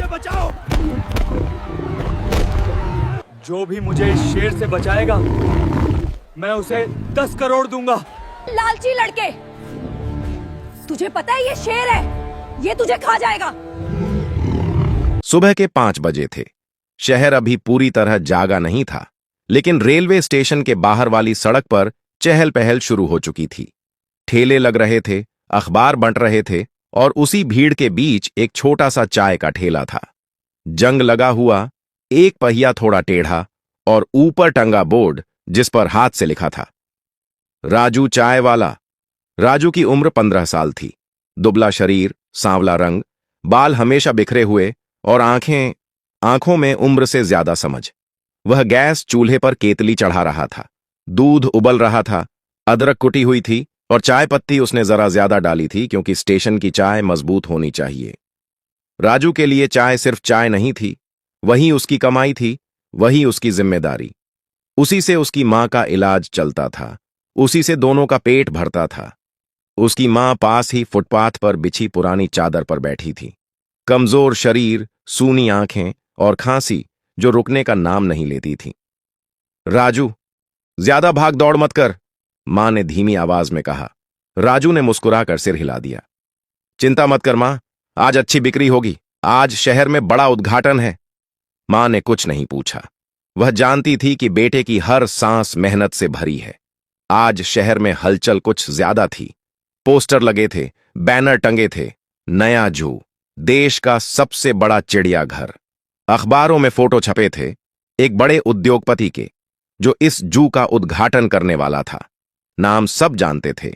बचाओ। जो भी मुझे इस शेर से बचाएगा मैं उसे 10 करोड़ दूंगा। लालची लड़के, तुझे पता है ये शेर है, ये तुझे खा जाएगा। सुबह के 5 बजे थे। शहर अभी पूरी तरह जागा नहीं था, लेकिन रेलवे स्टेशन के बाहर वाली सड़क पर चहल पहल शुरू हो चुकी थी। ठेले लग रहे थे, अखबार बंट रहे थे और उसी भीड़ के बीच एक छोटा सा चाय का ठेला था। जंग लगा हुआ, एक पहिया थोड़ा टेढ़ा और ऊपर टंगा बोर्ड जिस पर हाथ से लिखा था, राजू चाय वाला। राजू की उम्र 15 साल थी। दुबला शरीर, सांवला रंग, बाल हमेशा बिखरे हुए और आंखों में उम्र से ज्यादा समझ। वह गैस चूल्हे पर केतली चढ़ा रहा था। दूध उबल रहा था, अदरक कुटी हुई थी और चाय पत्ती उसने जरा ज्यादा डाली थी क्योंकि स्टेशन की चाय मजबूत होनी चाहिए। राजू के लिए चाय सिर्फ चाय नहीं थी, वही उसकी कमाई थी, वही उसकी जिम्मेदारी। उसी से उसकी मां का इलाज चलता था, उसी से दोनों का पेट भरता था। उसकी मां पास ही फुटपाथ पर बिछी पुरानी चादर पर बैठी थी। कमजोर शरीर, सूनी आंखें और खांसी जो रुकने का नाम नहीं लेती थी। राजू, ज्यादा भाग दौड़ मत कर, मां ने धीमी आवाज में कहा। राजू ने मुस्कुराकर सिर हिला दिया। चिंता मत कर मां, आज अच्छी बिक्री होगी, आज शहर में बड़ा उद्घाटन है। मां ने कुछ नहीं पूछा। वह जानती थी कि बेटे की हर सांस मेहनत से भरी है। आज शहर में हलचल कुछ ज्यादा थी। पोस्टर लगे थे, बैनर टंगे थे, नया जू, देश का सबसे बड़ा चिड़ियाघर। अखबारों में फोटो छपे थे एक बड़े उद्योगपति के जो इस जू का उद्घाटन करने वाला था। नाम सब जानते थे,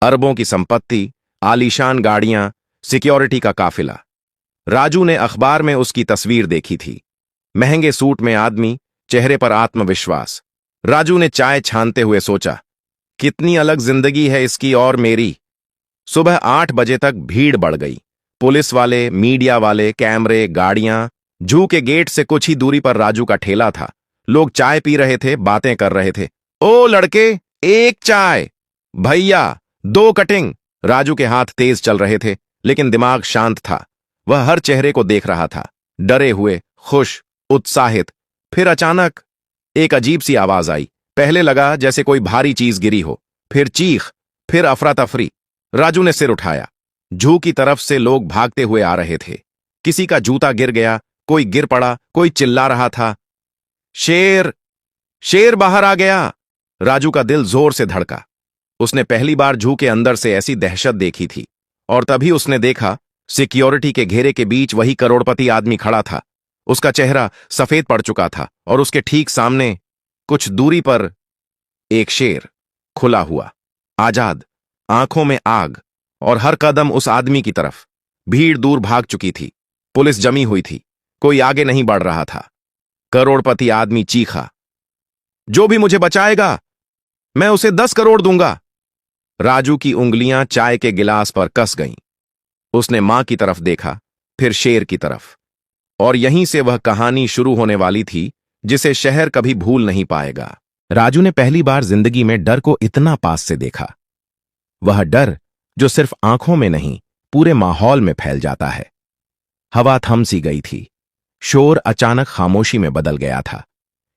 अरबों की संपत्ति, आलीशान गाड़ियां, सिक्योरिटी का काफिला। राजू ने अखबार में उसकी तस्वीर देखी थी, महंगे सूट में आदमी, चेहरे पर आत्मविश्वास। राजू ने चाय छानते हुए सोचा, कितनी अलग जिंदगी है इसकी और मेरी। सुबह 8 बजे तक भीड़ बढ़ गई। पुलिस वाले, मीडिया वाले, कैमरे, गाड़ियां। जू के गेट से कुछ ही दूरी पर राजू का ठेला था। लोग चाय पी रहे थे, बातें कर रहे थे। ओ लड़के, एक चाय। भैया 2 कटिंग। राजू के हाथ तेज चल रहे थे, लेकिन दिमाग शांत था। वह हर चेहरे को देख रहा था, डरे हुए, खुश, उत्साहित। फिर अचानक एक अजीब सी आवाज आई। पहले लगा जैसे कोई भारी चीज गिरी हो, फिर चीख, फिर अफरा तफरी। राजू ने सिर उठाया। जू की तरफ से लोग भागते हुए आ रहे थे। किसी का जूता गिर गया, कोई गिर पड़ा, कोई चिल्ला रहा था, शेर, शेर बाहर आ गया। राजू का दिल जोर से धड़का। उसने पहली बार जू के अंदर से ऐसी दहशत देखी थी। और तभी उसने देखा, सिक्योरिटी के घेरे के बीच वही करोड़पति आदमी खड़ा था। उसका चेहरा सफेद पड़ चुका था और उसके ठीक सामने कुछ दूरी पर एक शेर खुला हुआ, आजाद, आंखों में आग और हर कदम उस आदमी की तरफ। भीड़ दूर भाग चुकी थी, पुलिस जमी हुई थी, कोई आगे नहीं बढ़ रहा था। करोड़पति आदमी चीखा, जो भी मुझे बचाएगा मैं उसे 10 करोड़ दूंगा। राजू की उंगलियां चाय के गिलास पर कस गईं। उसने मां की तरफ देखा, फिर शेर की तरफ, और यहीं से वह कहानी शुरू होने वाली थी जिसे शहर कभी भूल नहीं पाएगा। राजू ने पहली बार जिंदगी में डर को इतना पास से देखा। वह डर जो सिर्फ आंखों में नहीं, पूरे माहौल में फैल जाता है। हवा थम सी गई थी। शोर अचानक खामोशी में बदल गया था।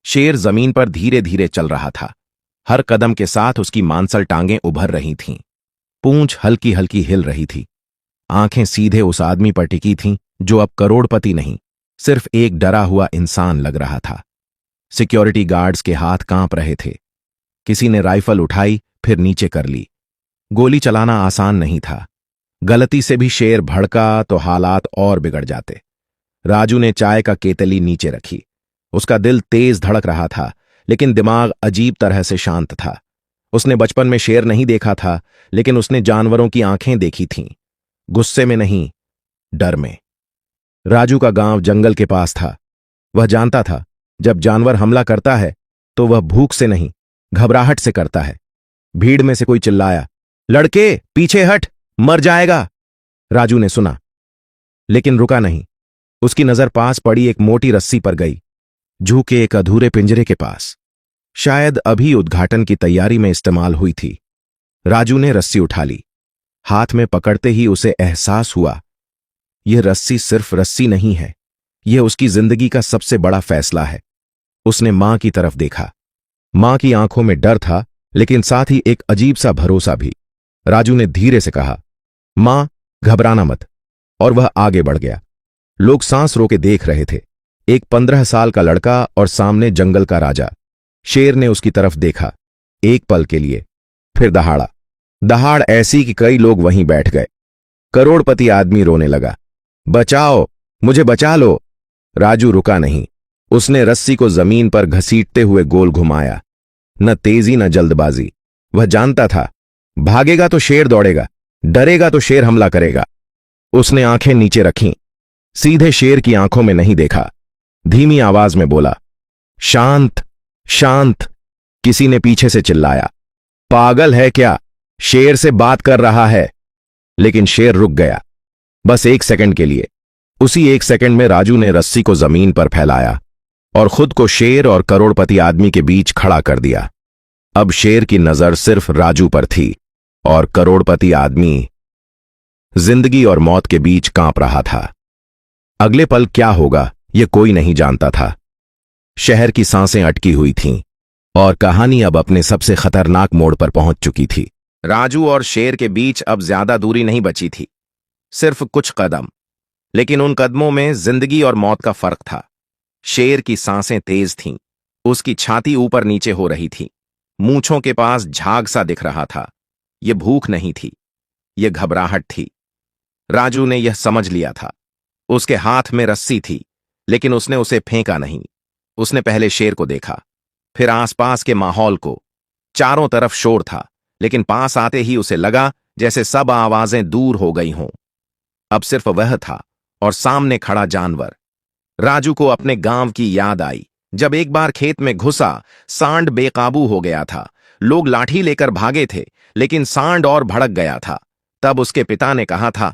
शेर जमीन पर धीरे धीरे चल रहा था। हर कदम के साथ उसकी मांसल टांगें उभर रही थीं। पूंछ हल्की हल्की हिल रही थी। आंखें सीधे उस आदमी पर टिकी थीं जो अब करोड़पति नहीं, सिर्फ एक डरा हुआ इंसान लग रहा था। सिक्योरिटी गार्ड्स के हाथ कांप रहे थे। किसी ने राइफल उठाई, फिर नीचे कर ली। गोली चलाना आसान नहीं था। गलती से भी शेर भड़का तो हालात और बिगड़ जाते। राजू ने चाय का केतली नीचे रखी। उसका दिल तेज धड़क रहा था, लेकिन दिमाग अजीब तरह से शांत था। उसने बचपन में शेर नहीं देखा था, लेकिन उसने जानवरों की आंखें देखी थीं, गुस्से में नहीं, डर में। राजू का गांव जंगल के पास था। वह जानता था, जब जानवर हमला करता है तो वह भूख से नहीं, घबराहट से करता है। भीड़ में से कोई चिल्लाया, लड़के पीछे हट, मर जाएगा। राजू ने सुना, लेकिन रुका नहीं। उसकी नजर पास पड़ी एक मोटी रस्सी पर गई, जू के एक अधूरे पिंजरे के पास। शायद अभी उद्घाटन की तैयारी में इस्तेमाल हुई थी। राजू ने रस्सी उठा ली। हाथ में पकड़ते ही उसे एहसास हुआ, यह रस्सी सिर्फ रस्सी नहीं है, यह उसकी जिंदगी का सबसे बड़ा फैसला है। उसने मां की तरफ देखा। मां की आंखों में डर था, लेकिन साथ ही एक अजीब सा भरोसा भी। राजू ने धीरे से कहा, मां, घबराना मत। और वह आगे बढ़ गया। लोग सांस रोके देख रहे थे। एक 15 साल का लड़का और सामने जंगल का राजा। शेर ने उसकी तरफ देखा, एक पल के लिए, फिर दहाड़ा। दहाड़ ऐसी कि कई लोग वहीं बैठ गए। करोड़पति आदमी रोने लगा, बचाओ, मुझे बचा लो। राजू रुका नहीं। उसने रस्सी को जमीन पर घसीटते हुए गोल घुमाया। न तेजी न जल्दबाजी। वह जानता था, भागेगा तो शेर दौड़ेगा, डरेगा तो शेर हमला करेगा। उसने आंखें नीचे रखीं, सीधे शेर की आंखों में नहीं देखा। धीमी आवाज में बोला, शांत, शांत। किसी ने पीछे से चिल्लाया, पागल है क्या, शेर से बात कर रहा है। लेकिन शेर रुक गया, बस 1 सेकंड के लिए। उसी 1 सेकंड में राजू ने रस्सी को जमीन पर फैलाया और खुद को शेर और करोड़पति आदमी के बीच खड़ा कर दिया। अब शेर की नजर सिर्फ राजू पर थी और करोड़पति आदमी जिंदगी और मौत के बीच कांप रहा था। अगले पल क्या होगा यह कोई नहीं जानता था। शहर की सांसें अटकी हुई थीं और कहानी अब अपने सबसे खतरनाक मोड़ पर पहुंच चुकी थी। राजू और शेर के बीच अब ज्यादा दूरी नहीं बची थी, सिर्फ कुछ कदम। लेकिन उन कदमों में जिंदगी और मौत का फर्क था। शेर की सांसें तेज थीं, उसकी छाती ऊपर नीचे हो रही थी, मूंछों के पास झाग सा दिख रहा था। यह भूख नहीं थी, यह घबराहट थी। राजू ने यह समझ लिया था। उसके हाथ में रस्सी थी, लेकिन उसने उसे फेंका नहीं। उसने पहले शेर को देखा, फिर आसपास के माहौल को। चारों तरफ शोर था, लेकिन पास आते ही उसे लगा जैसे सब आवाजें दूर हो गई हों। अब सिर्फ वह था और सामने खड़ा जानवर। राजू को अपने गांव की याद आई, जब एक बार खेत में घुसा, सांड बेकाबू हो गया था। लोग लाठी लेकर भागे थे, लेकिन सांड और भड़क गया था। तब उसके पिता ने कहा था,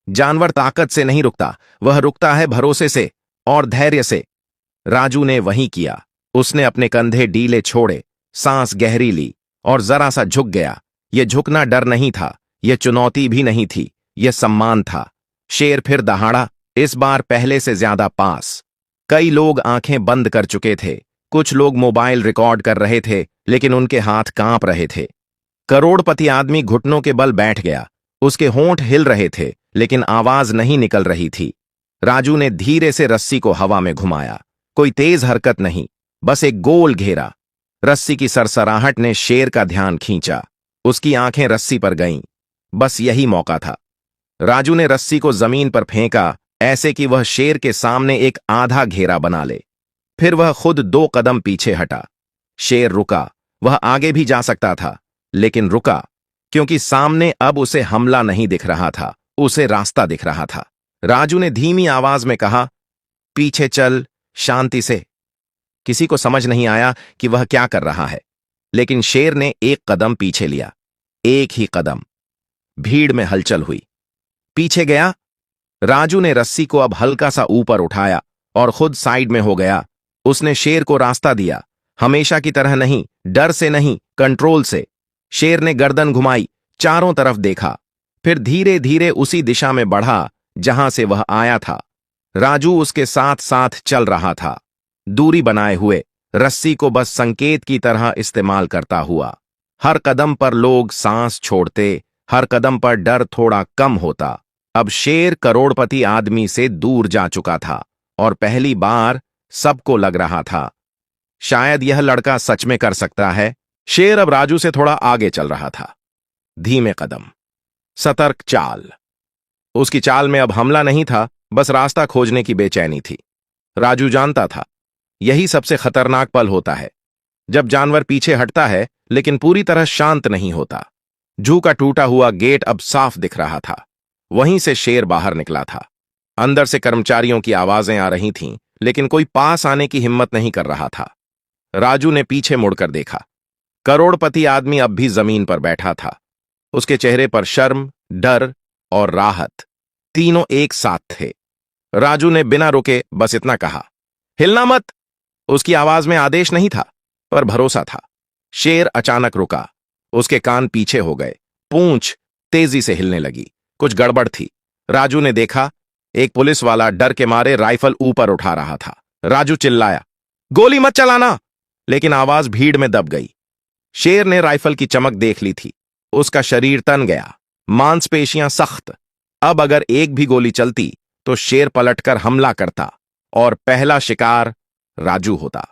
जानवर ताकत से नहीं रुकता, वह रुकता है भरोसे से और धैर्य से। राजू ने वही किया। उसने अपने कंधे ढीले छोड़े, सांस गहरी ली और जरा सा झुक गया। यह झुकना डर नहीं था, यह चुनौती भी नहीं थी, यह सम्मान था। शेर फिर दहाड़ा, इस बार पहले से ज्यादा पास। कई लोग आंखें बंद कर चुके थे, कुछ लोग मोबाइल रिकॉर्ड कर रहे थे, लेकिन उनके हाथ कांप रहे थे। करोड़पति आदमी घुटनों के बल बैठ गया। उसके होंठ हिल रहे थे, लेकिन आवाज नहीं निकल रही थी। राजू ने धीरे से रस्सी को हवा में घुमाया। कोई तेज हरकत नहीं, बस एक गोल घेरा। रस्सी की सरसराहट ने शेर का ध्यान खींचा। उसकी आंखें रस्सी पर गईं। बस यही मौका था। राजू ने रस्सी को जमीन पर फेंका, ऐसे कि वह शेर के सामने एक आधा घेरा बना ले। फिर वह खुद 2 कदम पीछे हटा। शेर रुका। वह आगे भी जा सकता था, लेकिन रुका क्योंकि सामने अब उसे हमला नहीं दिख रहा था, उसे रास्ता दिख रहा था। राजू ने धीमी आवाज में कहा, पीछे चल, शांति से। किसी को समझ नहीं आया कि वह क्या कर रहा है, लेकिन शेर ने 1 कदम पीछे लिया। एक ही कदम। भीड़ में हलचल हुई। पीछे गया। राजू ने रस्सी को अब हल्का सा ऊपर उठाया और खुद साइड में हो गया। उसने शेर को रास्ता दिया, हमेशा की तरह नहीं, डर से नहीं, कंट्रोल से। शेर ने गर्दन घुमाई, चारों तरफ देखा, फिर धीरे धीरे उसी दिशा में बढ़ा जहां से वह आया था। राजू उसके साथ साथ चल रहा था, दूरी बनाए हुए, रस्सी को बस संकेत की तरह इस्तेमाल करता हुआ। हर कदम पर लोग सांस छोड़ते, हर कदम पर डर थोड़ा कम होता। अब शेर करोड़पति आदमी से दूर जा चुका था और पहली बार सबको लग रहा था, शायद यह लड़का सच में कर सकता है। शेर अब राजू से थोड़ा आगे चल रहा था। धीमे कदम, सतर्क चाल। उसकी चाल में अब हमला नहीं था, बस रास्ता खोजने की बेचैनी थी। राजू जानता था, यही सबसे खतरनाक पल होता है, जब जानवर पीछे हटता है लेकिन पूरी तरह शांत नहीं होता। जू का टूटा हुआ गेट अब साफ दिख रहा था। वहीं से शेर बाहर निकला था। अंदर से कर्मचारियों की आवाजें आ रही थीं, लेकिन कोई पास आने की हिम्मत नहीं कर रहा था। राजू ने पीछे मुड़कर देखा। करोड़पति आदमी अब भी जमीन पर बैठा था। उसके चेहरे पर शर्म, डर और राहत तीनों एक साथ थे। राजू ने बिना रुके बस इतना कहा, हिलना मत। उसकी आवाज में आदेश नहीं था, पर भरोसा था। शेर अचानक रुका। उसके कान पीछे हो गए, पूंछ तेजी से हिलने लगी। कुछ गड़बड़ थी। राजू ने देखा, एक पुलिस वाला डर के मारे राइफल ऊपर उठा रहा था। राजू चिल्लाया, गोली मत चलाना, लेकिन आवाज भीड़ में दब गई। शेर ने राइफल की चमक देख ली थी। उसका शरीर तन गया, मांसपेशियां सख्त। अब अगर एक भी गोली चलती तो शेर पलटकर हमला करता और पहला शिकार राजू होता।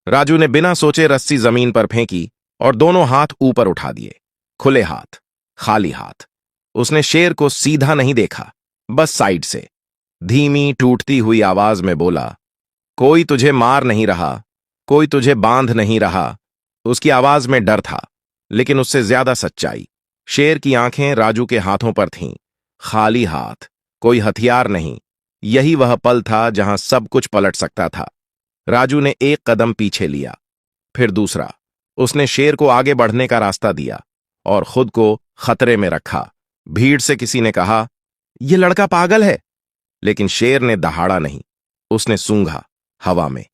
राजू ने बिना सोचे रस्सी जमीन पर फेंकी और दोनों हाथ ऊपर उठा दिए। खुले हाथ, खाली हाथ। उसने शेर को सीधा नहीं देखा, बस साइड से। धीमी टूटती हुई आवाज में बोला, कोई तुझे मार नहीं रहा, कोई तुझे बांध नहीं रहा। उसकी आवाज में डर था, लेकिन उससे ज्यादा सच्चाई। शेर की आंखें राजू के हाथों पर थीं, खाली हाथ, कोई हथियार नहीं। यही वह पल था जहां सब कुछ पलट सकता था। राजू ने एक कदम पीछे लिया, फिर दूसरा। उसने शेर को आगे बढ़ने का रास्ता दिया और खुद को खतरे में रखा। भीड़ से किसी ने कहा, यह लड़का पागल है, लेकिन शेर ने दहाड़ा नहीं। उसने सूंघा हवा में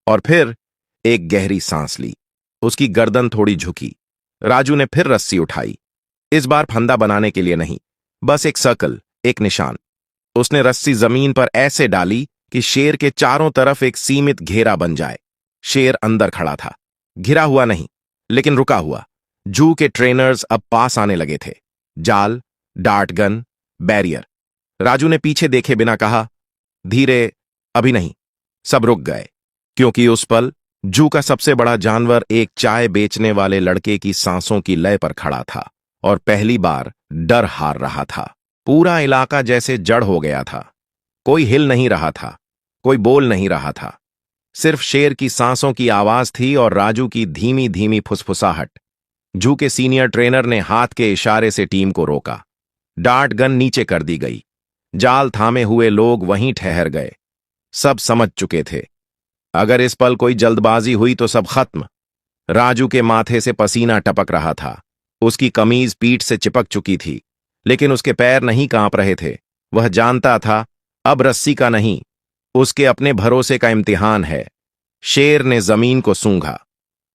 और फिर एक गहरी सांस ली। उसकी गर्दन थोड़ी झुकी। राजू ने फिर रस्सी उठाई, इस बार फंदा बनाने के लिए नहीं, बस एक सर्कल, एक निशान। उसने रस्सी जमीन पर ऐसे डाली कि शेर के चारों तरफ एक सीमित घेरा बन जाए। शेर अंदर खड़ा था, घिरा हुआ नहीं, लेकिन रुका हुआ। जू के ट्रेनर्स अब पास आने लगे थे। जाल, डार्ट गन, बैरियर। राजू ने पीछे देखे बिना कहा, धीरे, अभी नहीं। सब रुक गए, क्योंकि उस पल जू का सबसे बड़ा जानवर एक चाय बेचने वाले लड़के की सांसों की लय पर खड़ा था और पहली बार डर हार रहा था। पूरा इलाका जैसे जड़ हो गया था। कोई हिल नहीं रहा था, कोई बोल नहीं रहा था। सिर्फ शेर की सांसों की आवाज थी और राजू की धीमी धीमी फुसफुसाहट। जू के सीनियर ट्रेनर ने हाथ के इशारे से टीम को रोका। डार्ट गन नीचे कर दी गई। जाल थामे हुए लोग वहीं ठहर गए। सब समझ चुके थे, अगर इस पल कोई जल्दबाजी हुई तो सब खत्म। राजू के माथे से पसीना टपक रहा था। उसकी कमीज पीठ से चिपक चुकी थी, लेकिन उसके पैर नहीं कांप रहे थे। वह जानता था, अब रस्सी का नहीं, उसके अपने भरोसे का इम्तिहान है। शेर ने जमीन को सूंघा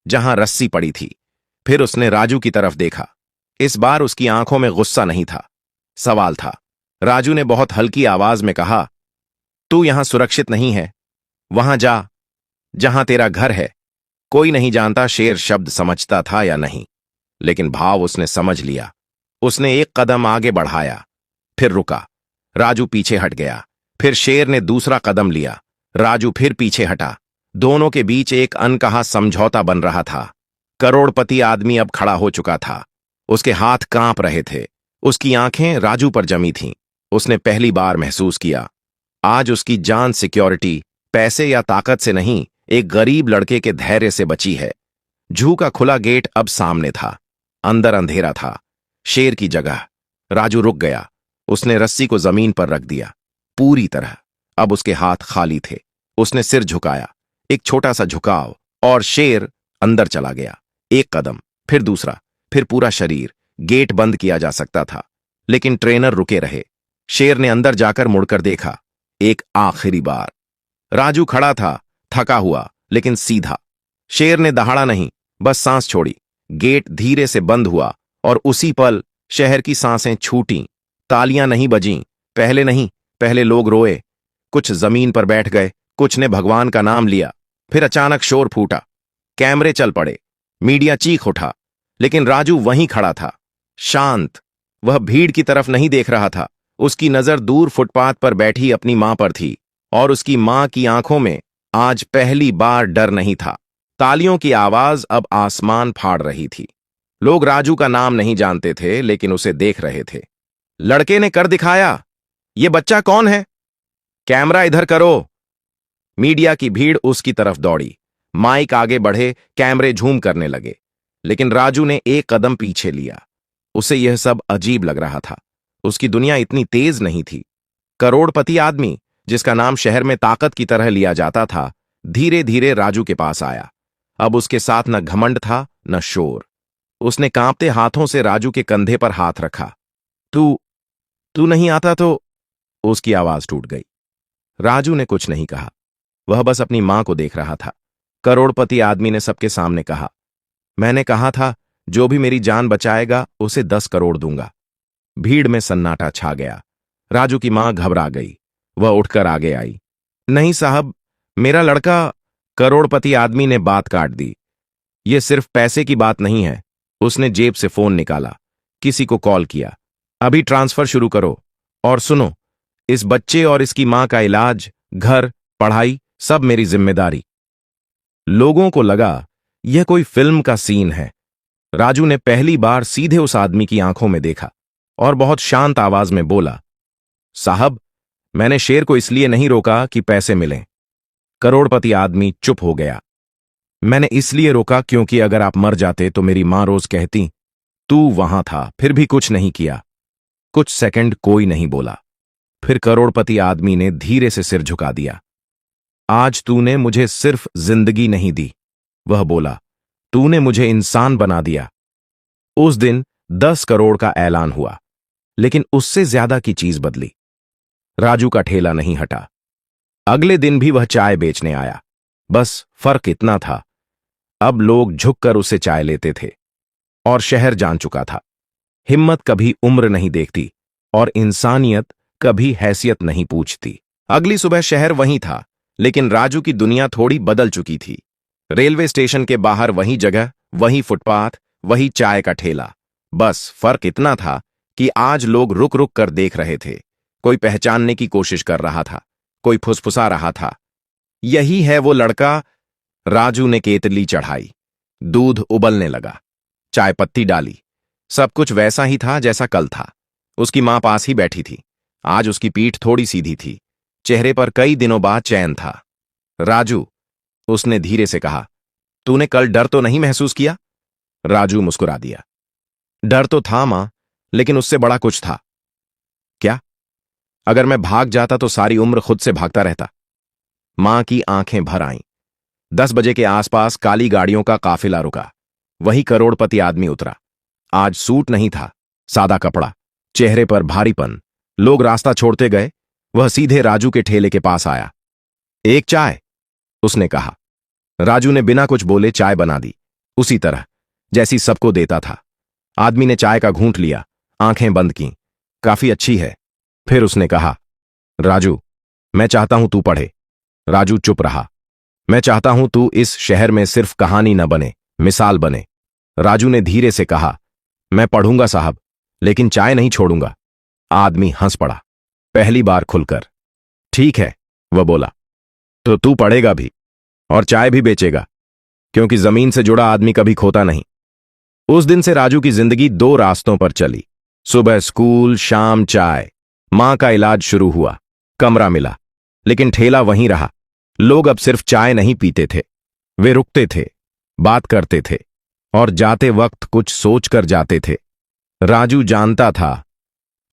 जहां रस्सी पड़ी थी, फिर उसने राजू की तरफ देखा। इस बार उसकी आंखों में गुस्सा नहीं था, सवाल था। राजू ने बहुत हल्की आवाज में कहा, तू यहां सुरक्षित नहीं है, वहां जा जहां तेरा घर है। कोई नहीं जानता शेर शब्द समझता था या नहीं, लेकिन भाव उसने समझ लिया। उसने एक कदम आगे बढ़ाया, फिर रुका। राजू पीछे हट गया। फिर शेर ने दूसरा कदम लिया। राजू फिर पीछे हटा। दोनों के बीच एक अनकहा समझौता बन रहा था। करोड़पति आदमी अब खड़ा हो चुका था। उसके हाथ कांप रहे थे। उसकी आंखें राजू पर जमी थीं। उसने पहली बार महसूस किया, आज उसकी जान सिक्योरिटी, पैसे या ताकत से नहीं, एक गरीब लड़के के धैर्य से बची है। जू का खुला गेट अब सामने था। अंदर अंधेरा था। शेर की जगह। राजू रुक गया। उसने रस्सी को जमीन पर रख दिया, पूरी तरह। अब उसके हाथ खाली थे। उसने सिर झुकाया, एक छोटा सा झुकाव, और शेर अंदर चला गया। एक कदम, फिर दूसरा, फिर पूरा शरीर। गेट बंद किया जा सकता था, लेकिन ट्रेनर रुके रहे। शेर ने अंदर जाकर मुड़कर देखा, एक आखिरी बार। राजू खड़ा था, थका हुआ लेकिन सीधा। शेर ने दहाड़ा नहीं, बस सांस छोड़ी। गेट धीरे से बंद हुआ और उसी पल शहर की सांसें छूटीं। तालियां नहीं बजीं। पहले नहीं, पहले लोग रोए। कुछ जमीन पर बैठ गए, कुछ ने भगवान का नाम लिया। फिर अचानक शोर फूटा। कैमरे चल पड़े। मीडिया चीख उठा। लेकिन राजू वहीं खड़ा था, शांत। वह भीड़ की तरफ नहीं देख रहा था। उसकी नजर दूर फुटपाथ पर बैठी अपनी मां पर थी, और उसकी मां की आंखों में आज पहली बार डर नहीं था। तालियों की आवाज अब आसमान फाड़ रही थी। लोग राजू का नाम नहीं जानते थे, लेकिन उसे देख रहे थे। लड़के ने कर दिखाया। ये बच्चा कौन है? कैमरा इधर करो। मीडिया की भीड़ उसकी तरफ दौड़ी। माइक आगे बढ़े, कैमरे झूम करने लगे। लेकिन राजू ने एक कदम पीछे लिया। उसे यह सब अजीब लग रहा था। उसकी दुनिया इतनी तेज नहीं थी। करोड़पति आदमी, जिसका नाम शहर में ताकत की तरह लिया जाता था, धीरे धीरे राजू के पास आया। अब उसके साथ न घमंड था, न शोर। उसने कांपते हाथों से राजू के कंधे पर हाथ रखा। तू नहीं आता तो? उसकी आवाज टूट गई। राजू ने कुछ नहीं कहा। वह बस अपनी मां को देख रहा था। करोड़पति आदमी ने सबके सामने कहा, मैंने कहा था, जो भी मेरी जान बचाएगा उसे 10 करोड़ दूंगा। भीड़ में सन्नाटा छा गया। राजू की मां घबरा गई। वह उठकर आगे आई। नहीं साहब, मेरा लड़का, करोड़पति आदमी ने बात काट दी। यह सिर्फ पैसे की बात नहीं है। उसने जेब से फोन निकाला, किसी को कॉल किया। अभी ट्रांसफर शुरू करो। और सुनो, इस बच्चे और इसकी मां का इलाज, घर, पढ़ाई सब मेरी जिम्मेदारी। लोगों को लगा यह कोई फिल्म का सीन है। राजू ने पहली बार सीधे उस आदमी की आंखों में देखा और बहुत शांत आवाज में बोला, साहब, मैंने शेर को इसलिए नहीं रोका कि पैसे मिलें। करोड़पति आदमी चुप हो गया। मैंने इसलिए रोका क्योंकि अगर आप मर जाते तो मेरी मां रोज कहती, तू वहां था फिर भी कुछ नहीं किया। कुछ सेकंड कोई नहीं बोला। फिर करोड़पति आदमी ने धीरे से सिर झुका दिया। आज तूने मुझे सिर्फ जिंदगी नहीं दी, वह बोला, तूने मुझे इंसान बना दिया। उस दिन 10 करोड़ का ऐलान हुआ, लेकिन उससे ज्यादा की चीज बदली। राजू का ठेला नहीं हटा। अगले दिन भी वह चाय बेचने आया। बस फर्क इतना था, अब लोग झुककर उसे चाय लेते थे। और शहर जान चुका था, हिम्मत कभी उम्र नहीं देखती और इंसानियत कभी हैसियत नहीं पूछती। अगली सुबह शहर वहीं था, लेकिन राजू की दुनिया थोड़ी बदल चुकी थी। रेलवे स्टेशन के बाहर वही जगह, वही फुटपाथ, वही चाय का ठेला। बस फर्क इतना था कि आज लोग रुक रुक कर देख रहे थे। कोई पहचानने की कोशिश कर रहा था, कोई फुसफुसा रहा था, यही है वो लड़का। राजू ने केतली चढ़ाई, दूध उबलने लगा, चाय पत्ती डाली। सब कुछ वैसा ही था जैसा कल था। उसकी मां पास ही बैठी थी। आज उसकी पीठ थोड़ी सीधी थी, चेहरे पर कई दिनों बाद चैन था। राजू, उसने धीरे से कहा, तूने कल डर तो नहीं महसूस किया? राजू मुस्कुरा दिया। डर तो था मां, लेकिन उससे बड़ा कुछ था। क्या? अगर मैं भाग जाता तो सारी उम्र खुद से भागता रहता। मां की आंखें भर आईं। 10 बजे के आसपास काली गाड़ियों का काफिला रुका। वही करोड़पति आदमी उतरा। आज सूट नहीं था, सादा कपड़ा, चेहरे पर भारीपन। लोग रास्ता छोड़ते गए। वह सीधे राजू के ठेले के पास आया। एक चाय, उसने कहा। राजू ने बिना कुछ बोले चाय बना दी, उसी तरह जैसी सबको देता था। आदमी ने चाय का घूंट लिया, आंखें बंद कीं। काफी अच्छी है। फिर उसने कहा, राजू, मैं चाहता हूं तू पढ़े। राजू चुप रहा। मैं चाहता हूं तू इस शहर में सिर्फ कहानी न बने, मिसाल बने। राजू ने धीरे से कहा, मैं पढ़ूंगा साहब, लेकिन चाय नहीं छोड़ूंगा। आदमी हंस पड़ा, पहली बार खुलकर। ठीक है, वह बोला, तो तू पढ़ेगा भी और चाय भी बेचेगा, क्योंकि जमीन से जुड़ा आदमी कभी खोता नहीं। उस दिन से राजू की जिंदगी 2 रास्तों पर चली। सुबह स्कूल, शाम चाय। मां का इलाज शुरू हुआ, कमरा मिला, लेकिन ठेला वहीं रहा। लोग अब सिर्फ चाय नहीं पीते थे, वे रुकते थे, बात करते थे और जाते वक्त कुछ सोचकर जाते थे। राजू जानता था,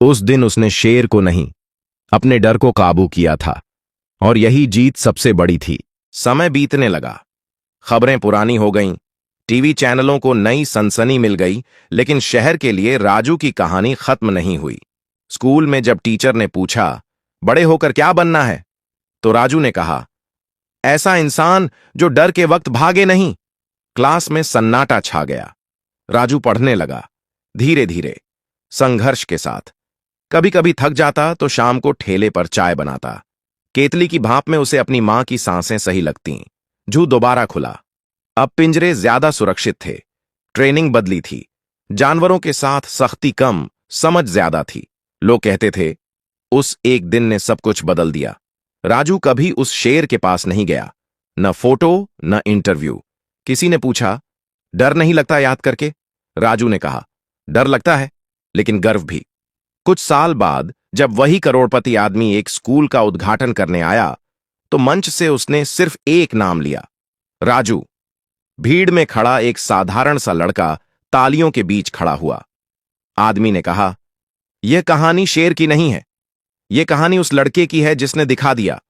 उस दिन उसने शेर को नहीं, अपने डर को काबू किया था, और यही जीत सबसे बड़ी थी। समय बीतने लगा, खबरें पुरानी हो गईं, टीवी चैनलों को नई सनसनी मिल गई, लेकिन शहर के लिए राजू की कहानी खत्म नहीं हुई। स्कूल में जब टीचर ने पूछा, बड़े होकर क्या बनना है, तो राजू ने कहा, ऐसा इंसान जो डर के वक्त भागे नहीं। क्लास में सन्नाटा छा गया। राजू पढ़ने लगा, धीरे धीरे, संघर्ष के साथ। कभी कभी थक जाता तो शाम को ठेले पर चाय बनाता। केतली की भाप में उसे अपनी मां की सांसें सही लगतीं। जू दोबारा खुला। अब पिंजरे ज्यादा सुरक्षित थे, ट्रेनिंग बदली थी, जानवरों के साथ सख्ती कम, समझ ज्यादा थी। लोग कहते थे, उस एक दिन ने सब कुछ बदल दिया। राजू कभी उस शेर के पास नहीं गया, न फोटो न इंटरव्यू। किसी ने पूछा, डर नहीं लगता याद करके? राजू ने कहा, डर लगता है, लेकिन गर्व भी। कुछ साल बाद जब वही करोड़पति आदमी एक स्कूल का उद्घाटन करने आया, तो मंच से उसने सिर्फ एक नाम लिया, राजू। भीड़ में खड़ा एक साधारण सा लड़का तालियों के बीच खड़ा हुआ। आदमी ने कहा, यह कहानी शेर की नहीं है, यह कहानी उस लड़के की है जिसने दिखा दिया,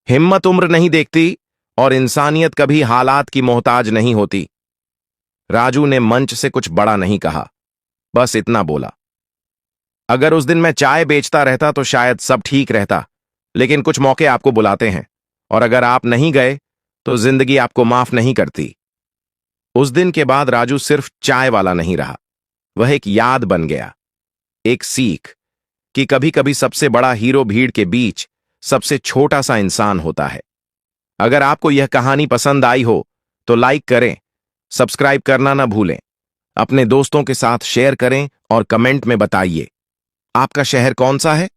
हिम्मत उम्र नहीं देखती और इंसानियत कभी हालात की मोहताज नहीं होती। राजू ने मंच से कुछ बड़ा नहीं कहा, बस इतना बोला, अगर उस दिन मैं चाय बेचता रहता तो शायद सब ठीक रहता, लेकिन कुछ मौके आपको बुलाते हैं, और अगर आप नहीं गए तो जिंदगी आपको माफ नहीं करती। उस दिन के बाद राजू सिर्फ चाय वाला नहीं रहा, वह एक याद बन गया, एक सीख कि कभी कभी सबसे बड़ा हीरो भीड़ के बीच सबसे छोटा सा इंसान होता है। अगर आपको यह कहानी पसंद आई हो तो लाइक करें, सब्सक्राइब करना ना भूलें, अपने दोस्तों के साथ शेयर करें और कमेंट में बताइए आपका शहर कौन सा है।